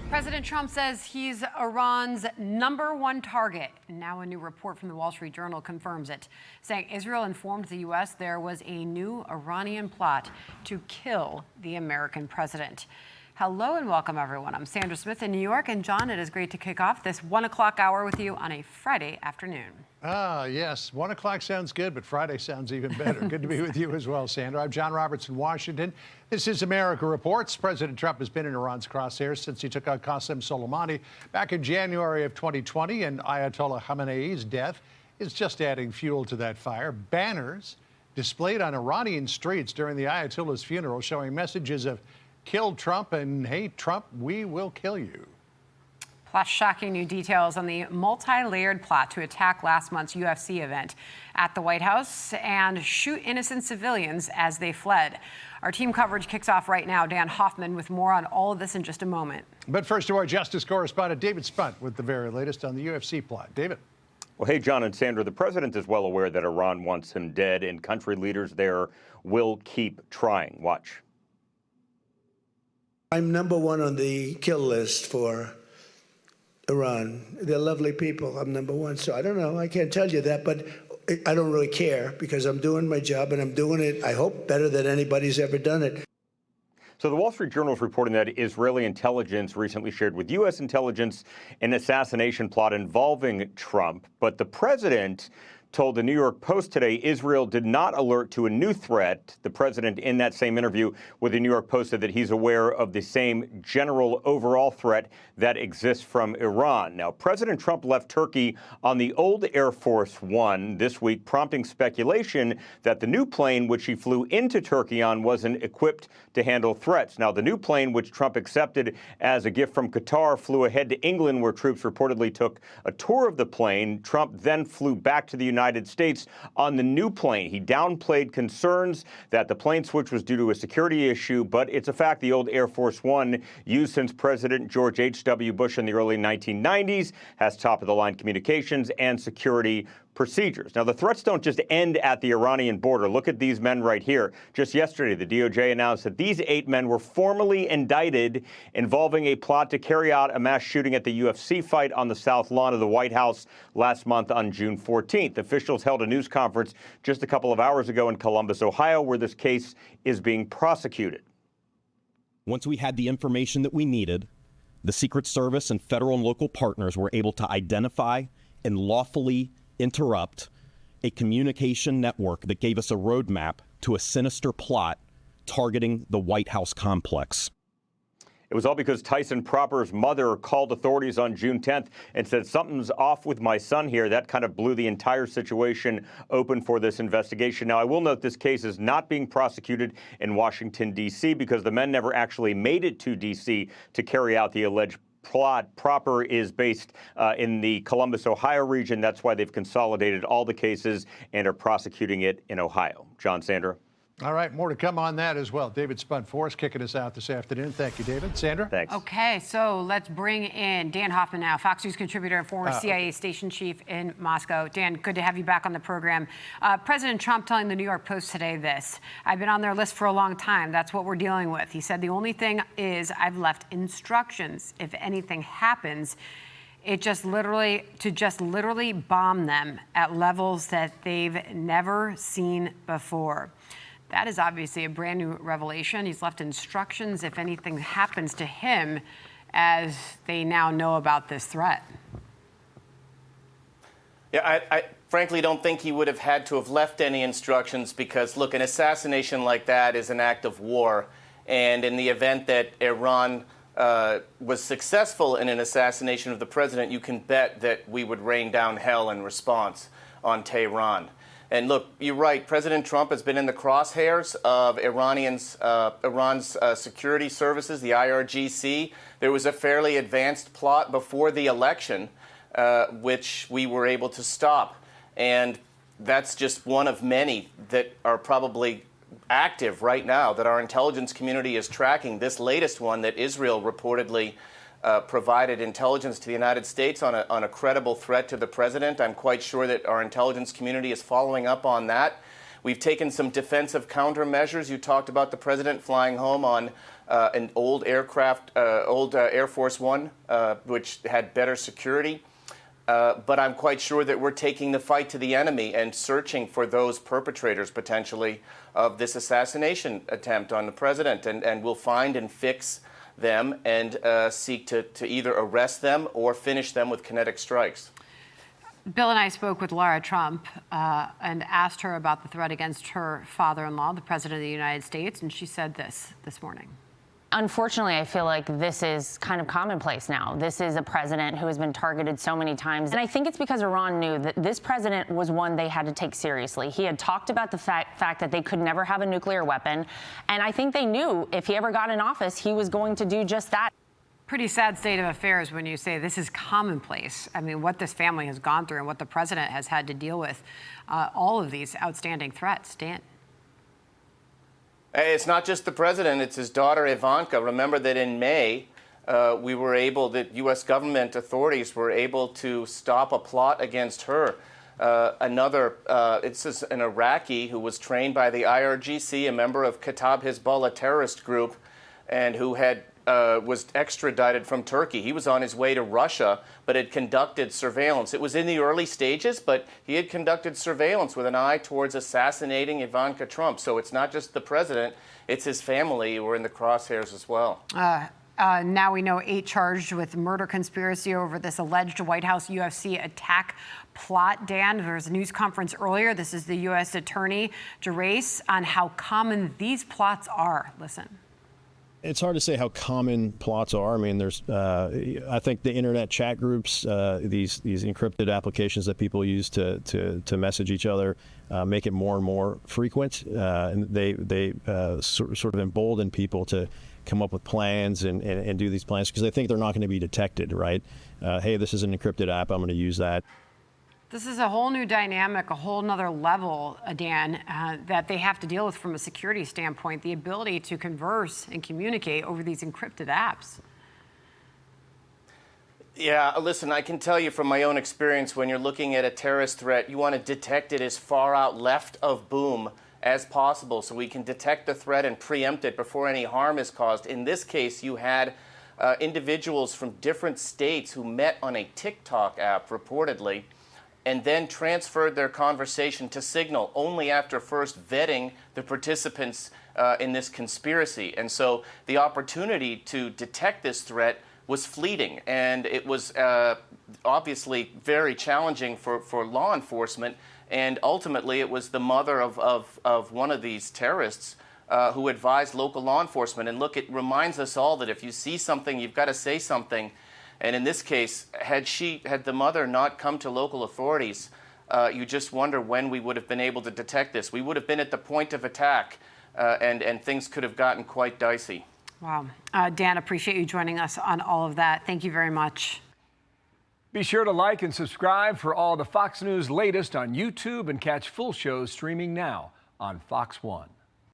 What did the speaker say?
President Trump says he's Iran's #1 target. Now a new report from the Wall Street Journal confirms it, saying Israel informed the U.S. there was a new Iranian plot to kill the American president. Hello and welcome, everyone. I'm Sandra Smith in New York. And John, it is great to kick off this 1 o'clock hour with you on a Friday afternoon. Yes. 1 o'clock sounds good, but Friday sounds even better. Good to be with you as well, Sandra. I'm John Roberts in Washington. This is America Reports. President Trump has been in Iran's crosshairs since he took out Qasem Soleimani back in January of 2020, and Ayatollah Khamenei's death is just adding fuel to that fire. Banners displayed on Iranian streets during the Ayatollah's funeral showing messages of "Kill Trump" and "Hey, Trump, we will kill you." Plus, shocking new details on the multi-layered plot to attack last month's UFC event at the White House and shoot innocent civilians as they fled. Our team coverage kicks off right now. Dan Hoffman with more on all of this in just a moment. But first to our justice correspondent, David Spunt, with the very latest on the UFC plot. David. Well, hey, John and Sandra, the president is well aware that Iran wants him dead, and country leaders there will keep trying. Watch. I'm #1 on the kill list for Iran. They're lovely people. I'm #1. So I don't know. I can't tell you that, but I don't really care because I'm doing my job and I'm doing it, I hope, better than anybody's ever done it. So the Wall Street Journal is reporting that Israeli intelligence recently shared with U.S. intelligence an assassination plot involving Trump. But the president told the New York Post today Israel did not alert to a new threat. The president, in that same interview with the New York Post, said that he's aware of the same general overall threat that exists from Iran. Now, President Trump left Turkey on the old Air Force One this week, prompting speculation that the new plane which he flew into Turkey on wasn't equipped to handle threats. Now, the new plane, which Trump accepted as a gift from Qatar, flew ahead to England, where troops reportedly took a tour of the plane. Trump then flew back to the United States on the new plane. He downplayed concerns that the plane switch was due to a security issue, but it's a fact the old Air Force One, used since President George H.W. Bush in the early 1990s, has top-of-the-line communications and security procedures. Now, the threats don't just end at the Iranian border. Look at these men right here. Just yesterday, the DOJ announced that these 8 men were formally indicted involving a plot to carry out a mass shooting at the UFC fight on the South Lawn of the White House last month on June 14th. Officials held a news conference just a couple of hours ago in Columbus, Ohio, where this case is being prosecuted. Once we had the information that we needed, the Secret Service and federal and local partners were able to identify and lawfully interrupt a communication network that gave us a roadmap to a sinister plot targeting the White House complex. It was all because Tyson Proper's mother called authorities on June 10th and said, "Something's off with my son here." That kind of blew the entire situation open for this investigation. Now, I will note this case is not being prosecuted in Washington, D.C., because the men never actually made it to D.C. to carry out the alleged plot. Proper is based in the Columbus, Ohio region. That's why they've consolidated all the cases and are prosecuting it in Ohio. John, Sandra. All right, more to come on that as well. David Spunt for us, kicking us out this afternoon. Thank you, David. Sandra? Thanks. Okay, so let's bring in Dan Hoffman now, Fox News contributor and former CIA station chief in Moscow. Dan, good to have you back on the program. President Trump telling the New York Post today this: "I've been on their list for a long time. That's what we're dealing with." He said, "The only thing is I've left instructions. If anything happens, it just literally bomb them at levels that they've never seen before." That is obviously a brand new revelation. He's left instructions if anything happens to him, as they now know about this threat. Yeah, I frankly don't think he would have had to have left any instructions because, look, an assassination like that is an act of war. And in the event that Iran was successful in an assassination of the president, you can bet that we would rain down hell in response on Tehran. And look, you're right. President Trump has been in the crosshairs of Iran's security services, the IRGC. There was a fairly advanced plot before the election, which we were able to stop. And that's just one of many that are probably active right now that our intelligence community is tracking. This latest one that Israel reportedly provided intelligence to the United States on a credible threat to the president. I'm quite sure that our intelligence community is following up on that. We've taken some defensive countermeasures. You talked about the president flying home on an old aircraft, old Air Force One, which had better security. But I'm quite sure that we're taking the fight to the enemy and searching for those perpetrators, potentially, of this assassination attempt on the president. And we'll find and fix them and seek to either arrest them or finish them with kinetic strikes. Bill and I spoke with Lara Trump and asked her about the threat against her father-in-law, the President of the United States, and she said this morning. Unfortunately, I feel like this is kind of commonplace now. This is a president who has been targeted so many times. And I think it's because Iran knew that this president was one they had to take seriously. He had talked about the fact that they could never have a nuclear weapon. And I think they knew if he ever got in office, he was going to do just that. Pretty sad state of affairs when you say this is commonplace. I mean, what this family has gone through and what the president has had to deal with, all of these outstanding threats. Dan. It's not just the president, it's his daughter Ivanka. Remember that in May, the U.S. government authorities were able to stop a plot against her. It's an Iraqi who was trained by the IRGC, a member of Kataib Hezbollah terrorist group, and who was extradited from Turkey. He was on his way to Russia, but had conducted surveillance. It was in the early stages, but he had conducted surveillance with an eye towards assassinating Ivanka Trump. So it's not just the president, it's his family who were in the crosshairs as well. Now we know 8 charged with murder conspiracy over this alleged White House UFC attack plot. Dan, there was a news conference earlier. This is the U.S. Attorney Gerace on how common these plots are. Listen. It's hard to say how common plots are. I mean, there's, I think the internet chat groups, these encrypted applications that people use to message each other, make it more and more frequent, and they sort of embolden people to come up with plans and do these plans because they think they're not going to be detected, right? Hey, this is an encrypted app. I'm going to use that. This is a whole new dynamic, a whole nother level, Dan, that they have to deal with from a security standpoint, the ability to converse and communicate over these encrypted apps. Yeah, listen, I can tell you from my own experience, when you're looking at a terrorist threat, you want to detect it as far out left of boom as possible so we can detect the threat and preempt it before any harm is caused. In this case, you had individuals from different states who met on a TikTok app, reportedly, and then transferred their conversation to Signal only after first vetting the participants in this conspiracy. And so the opportunity to detect this threat was fleeting, and it was obviously very challenging for law enforcement. And ultimately, it was the mother of one of these terrorists who advised local law enforcement. And look, it reminds us all that if you see something, you've got to say something. And in this case, had the mother not come to local authorities, you just wonder when we would have been able to detect this. We would have been at the point of attack, and things could have gotten quite dicey. Wow. Dan, appreciate you joining us on all of that. Thank you very much. Be sure to like and subscribe for all the Fox News latest on YouTube and catch full shows streaming now on Fox One.